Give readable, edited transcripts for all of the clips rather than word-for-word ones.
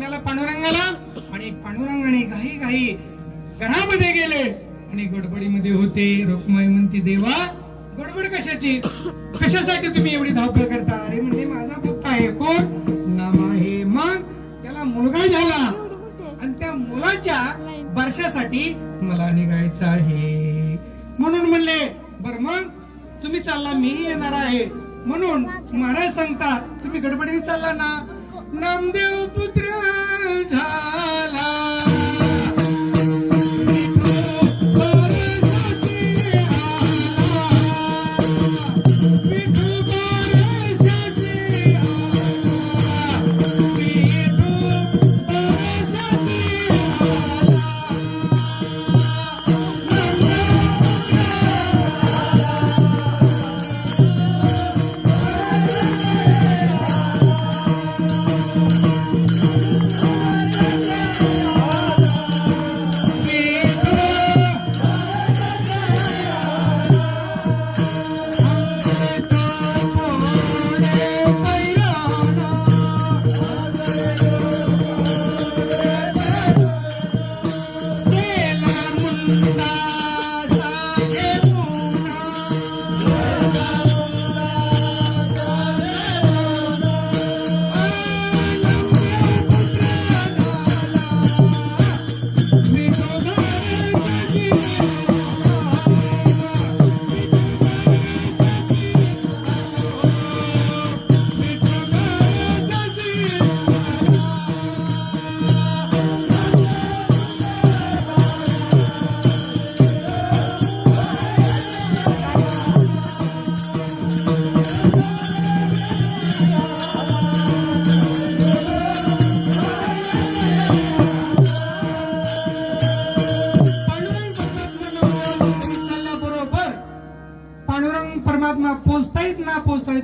कुणाला? पांडुरंगाला. आणि पांडुरंगाने घाई घाई घरामध्ये गेले आणि गडबडीमध्ये होते. रुक्माई म्हणते, देवा गडबड कशाची? कशासाठी तुम्ही एवढी धावपळ करता? अरे म्हणजे माझा भक्त आहे. कोण? नाम आहे. मग त्याला मुलगा झाला आणि त्या मुलाच्या वर्षासाठी मला निघायचं आहे. म्हणून म्हणले, बर मग तुम्ही चालला, मीही येणार आहे. म्हणून महाराज सांगतात, तुम्ही गडबडीने चालला ना. नामदेव पुत्र झाला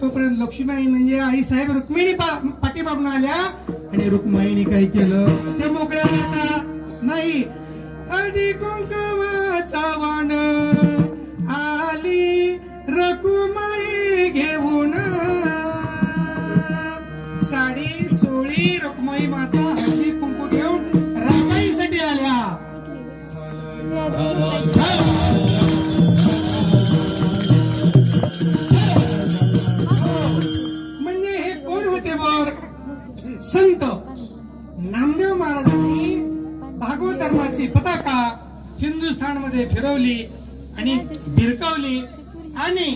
तोपर्यंत लक्ष्मीबाई म्हणजे आई साहेब रुक्मिणी पाठीमागून आल्या आणि रुक्माईने काय केलं? ते मोकळ्या जाता नाही. हळदी कुंकवाचा वाण आली रकुमाई घेऊन. साडी चोळी रुक्माई माता हळदी कुंकू घेऊन रामाईसाठी आल्या. संत नामदेव महाराजांनी भागवत धर्माची पताका हिंदुस्थान मध्ये फिरवली आणि भिरकावली आणि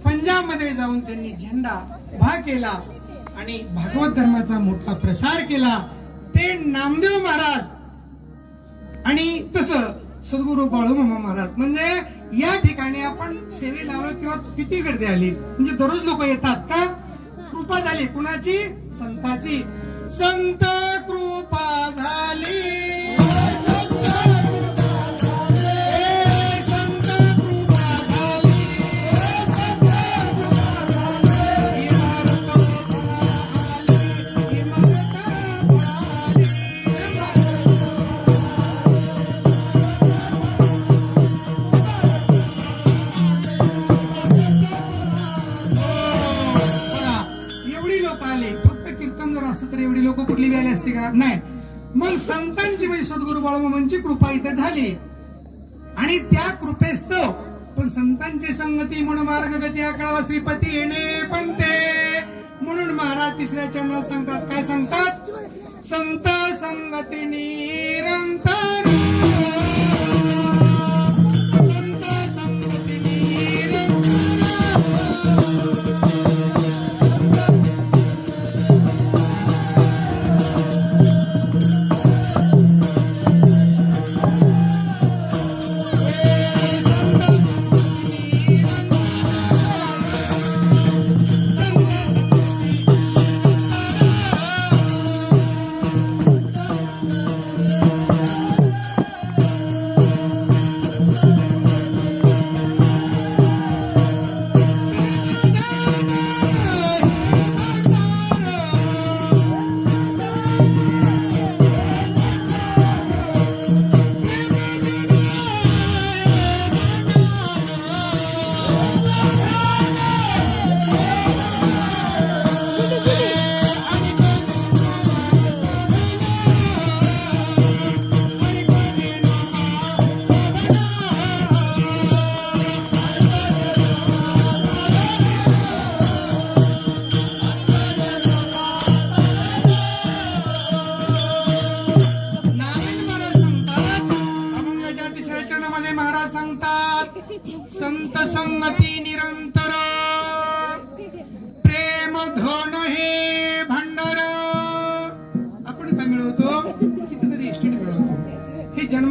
पंजाब मध्ये जाऊन त्यांनी झेंडा उभा केला आणि भागवत धर्माचा मोठा प्रसार केला. ते नामदेव महाराज आणि तसं सद्गुरु बाळूमामा महाराज. म्हणजे या ठिकाणी आपण सेवेला आलो किंवा किती गर्दी आली, म्हणजे दररोज लोक येतात का? कृपा झाली कुणाची? संताची. संत कृपा झाली. एवढी लोक कुठली व्याली असते का? नाही. मग संतांची म्हणजे सद्गुरु बाळूमामांची कृपा इथे झाली आणि त्या कृपेस्तव पण संतांची संगती म्हणून मार्गगती आकळावा श्रीपती येणे पंते. म्हणून महाराज तिसऱ्या चरणात सांगतात, काय सांगतात? संत संगती निरंतर. संत संगती निरंतर.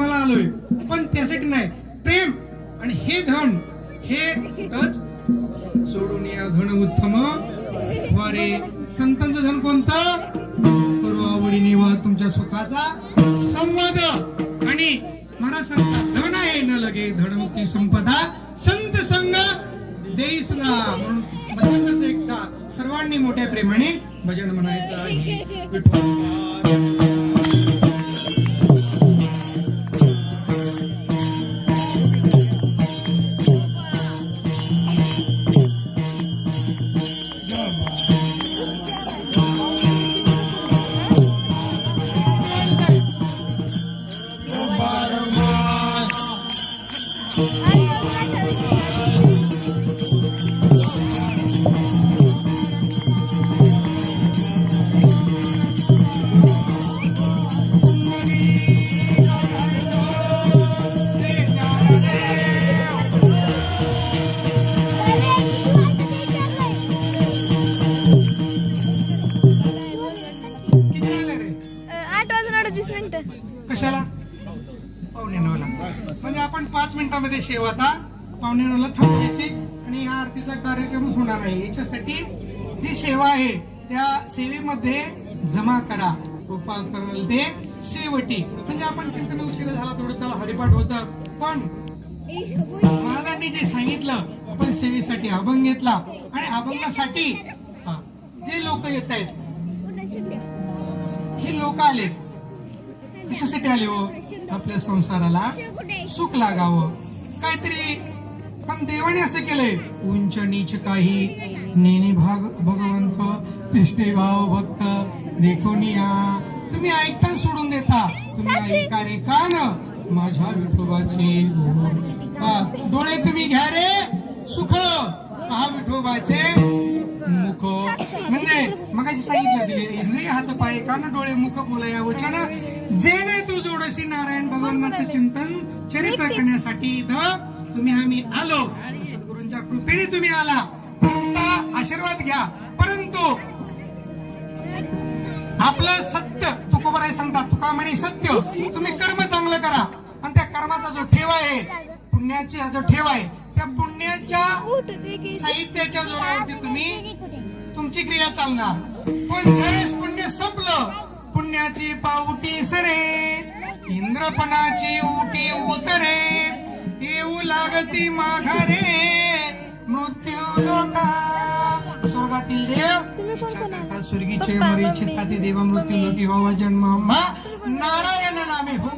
धर्माला आलोय, पण त्यासाठी नाही, प्रेम आणि हे धन हे सोडून या धन उत्तम वारे. संतांचं धन कोणतं? करू आवडीने वा तुमच्या सुखाचा संवाद. आणि महाराज सांगतात धन आहे न लगे धडमुक्ती संपदा संत संग देईसला. म्हणून भजनाचं एकदा सर्वांनी मोठ्या प्रेमाने भजन म्हणायचं आहे. विठ्ठल कशाला? 9:15ला. म्हणजे आपण 5 मिनिटांमध्ये शेव आता 9:15ला थांबवायची आणि या आरतीचा कार्यक्रम होणार आहे. याच्यासाठी जी सेवा आहे त्या सेवेमध्ये जमा करा. गोपाळ करल ते शेवटी. म्हणजे आपण कीर्तन उशिरा झाला थोडं चला हरिपाठ होतं, पण महाराजांनी जे सांगितलं आपण सेवेसाठी अभंग घेतला आणि अभंगासाठी जे लोक येत आहेत हे लोक आले कशासाठी आले हो? आपल्या संसाराला सुख लागावं काहीतरी. पण देवाने असं केलंय उंच नीच काही नेने भाग भगवंत तिष्ठे भाव भक्त देखून या. तुम्ही ऐकता सोडून देता, तुम्ही ऐका रे कान माझ्या विठोबाचे. डोळे तुम्ही घ्या रे सुख पहा विठोबाचे मुख. म्हणजे मगाशी सांगितलं दिले इंद्रिय हात पाय कान डोळे मुख बोलाया वचन जे नाही तू जोडशी नारायण भगवानाचं चिंतन चरित्र करण्यासाठी इथं तुम्ही आम्ही आलो. सद्गुरूंच्या कृपेने तुम्ही आला, तुमचा आशीर्वाद घ्या. परंतु आपलं सत्य तुकोबाराय सांगतात, तुका म्हणे सत्य तुम्ही कर्म चांगलं करा आणि त्या कर्माचा जो ठेवा आहे पुण्याचा जो ठेवा आहे त्या पुण्याच्या साहित्याच्या जोरावरती तुम्ही तुमची क्रिया चालणार. पण ज्यावेळेस पुण्य संपलं पुण्याची पावटी सरे इंद्रपणाची उटी उतरे येऊ लागती माघारे मृत्यू लोका. स्वर्गातील देव इच्छा करता स्वर्गीचे मरीचिता ते देवा मृत्यू लोकी व्हावा जन्म नारायण नामे हो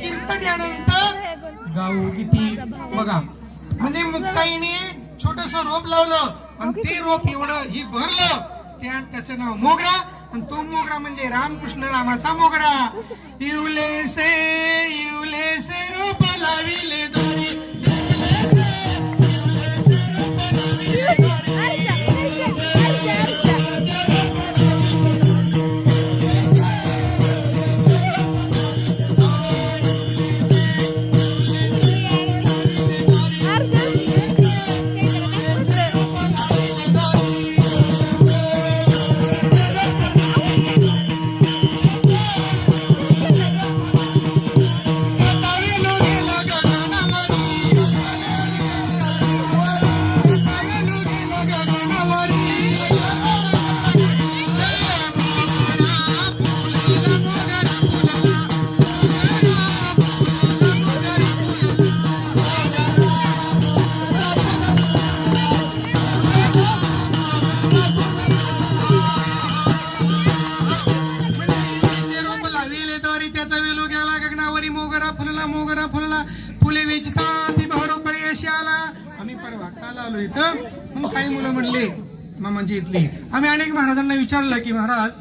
कीर्तन यानंतर गाऊ किती. बघा म्हणजे मुक्ताईने छोटस रोप लावलं आणि ते रोप एवढं ही भरलं त्याचं नाव मोगरा. आणि तो मोगरा म्हणजे रामकृष्ण रामाचा मोगरा. इवलेसे इवलेसे रोप लाविले दोरी फुले वेचता ती बहरोकडे अशी आला. आम्ही परवा काल आलो इथं. मग काही मुलं म्हणले मामांची इथली, आम्ही अनेक महाराजांना विचारलं की महाराज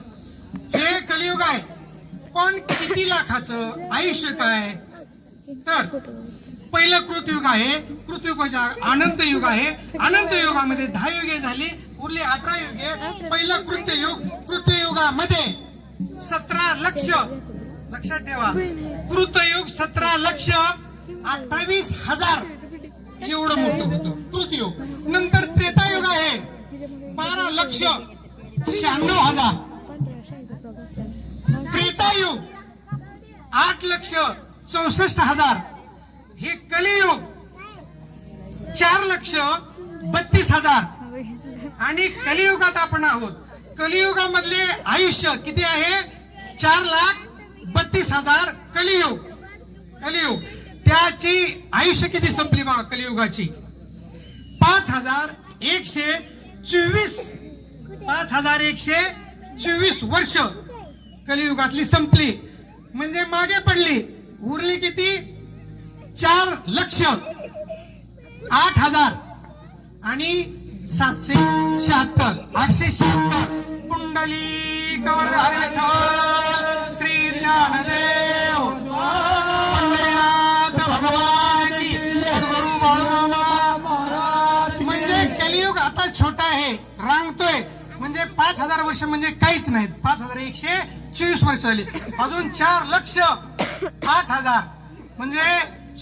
हे कलियुग आहे पण किती लाखाचं आयुष्य काय? तर पहिलं कृतयुग आहे, कृतयुगाच्या अनंत युग आहे, अनंत युगामध्ये 10 युगे झाली, उरले 18 युगे. पहिलं कृत्ययुग, कृत्ययुगामध्ये 17 लक्ष, लक्षात ठेवा कृतयुग 17 लक्ष 28,000 एवढं मोठं होतं कृतयुग. नंतर त्रेतायुग आहे 12 लक्ष 96,000. त्रेतायुग 8 लक्ष 64,000 हे कलियुग 4,32,000 आणि कलियुगात आपण आहोत. कलियुगामधले आयुष्य किती आहे? 4,32,000 कलियुग. कलियुग त्याची आयुष्य किती संपली बघा कलियुगाची? 5,124 5,124 वर्ष कलियुगातली संपली. म्हणजे मागे पडली. उरली किती? 4,08,000 आणि 776 876. कुंडली कवर हरी विठ्ठल श्री ज्ञानदेव पंढरीनाथ भगवान की सद्गुरु बाळूमामा महाराज. म्हणजे कलियुग आता छोटा आहे, रांगतोय. म्हणजे 5,000 वर्ष म्हणजे काहीच नाहीत. 5,124 वर्ष झाली. अजून 4,08,000 म्हणजे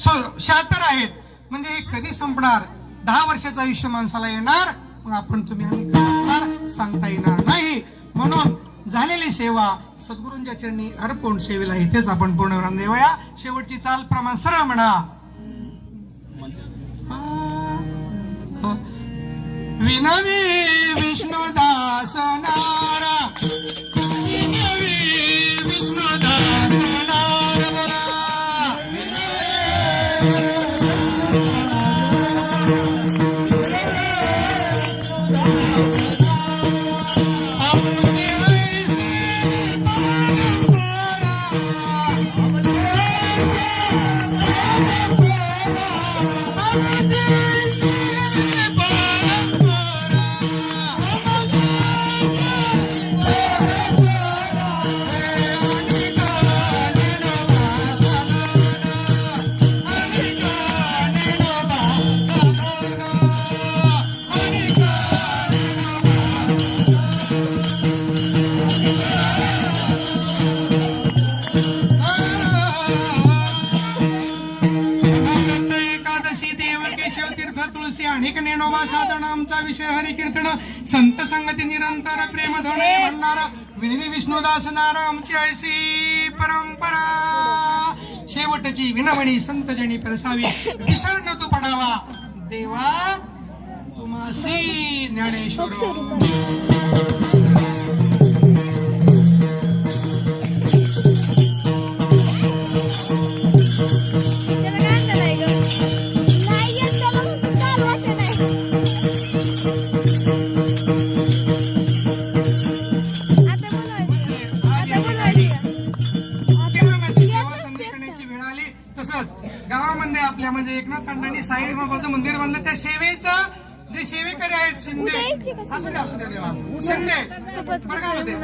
76 आहेत. म्हणजे हे कधी संपणार? 10 वर्षाचं आयुष्य माणसाला येणार. मग आपण तुम्ही आम्ही काय असणार सांगता येणार नाही. म्हणून झालेली सेवा सद्गुरूंच्या चरणी अर्पण सेवेला इथेच आपण पूर्ण देऊया. शेवटची चाल प्रमाण सरळ म्हणा. विनवी विष्णुदास नारा विनवी विष्णुदास नारा बोला. अनेक नेणोबा साधन आमचा विषय हरी कीर्तन संत संगती निरंतर प्रेम धणे म्हणणार विनवी विष्णुदास नारा आमची ऐसी परंपरा. शेवटची विनवणी संत जणी परसावी विसर न तू पडावा देवा तुम्हासी ज्ञानेश्वर. गावामध्ये आपल्या म्हणजे एकनाथ अण्णांनी साईबाबाचं मंदिर बांधलं. त्या सेवेचं जे सेवेकरी आहेत शिंदे असू द्या देवा शिंदे बरगामध्ये